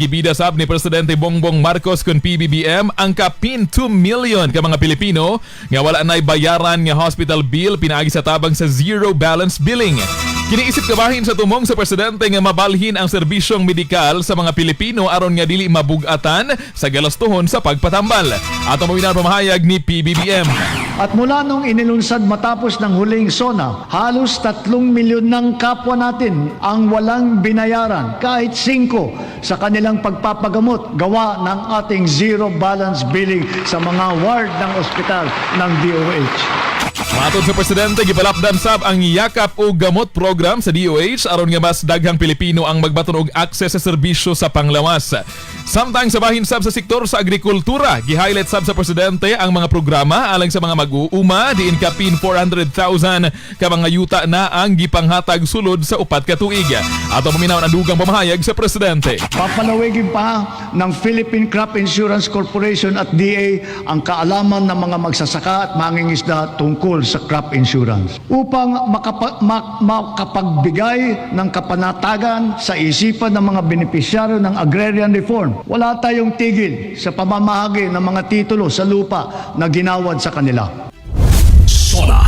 Gibida sab ni Presidente Bongbong Marcos kun PBBM ang kapin 2 million ka mga Pilipino nga wala nay bayaran nga hospital bill pinaagi sa tabang sa zero balance billing. Kiniisip kabahin sa tumong sa presidente nga mabalhin ang serbisyong medikal sa mga Pilipino aron nga dili mabugatan sa galastuhon sa pagpatambal. Ato mawinan pamahayag ni PBBM. At mula nung inilunsad matapos ng huling SONA, halos 3 milyon ng kapwa natin ang walang binayaran kahit 5 sa kanilang pagpapagamot gawa ng ating zero balance billing sa mga ward ng ospital ng DOH. Matod sa presidente, gipalapdan sab ang Yakap o Gamot program sa DOH aron nga mas daghang Pilipino ang magbaton og akses sa serbisyo sa panglawas. Samtang sa bahin sab sa sektor sa agrikultura, gi-highlight sab sa presidente ang mga programa alang sa mga mag-uuma diin kapin 400,000 ka mga yuta na ang gipanghatag sulod sa upat ka tuig. Ato maminaw ang dugang pamahayag sa presidente. Papalawigin pa ng Philippine Crop Insurance Corporation at DA ang kaalaman ng mga magsasaka at mangingisda tungkol sa crop insurance upang makapagbigay ng kapanatagan sa isipan ng mga benepisyaryo ng agrarian reform. Wala tayong tigil sa pamamahagi ng mga titulo sa lupa na ginawad sa kanila. SONA.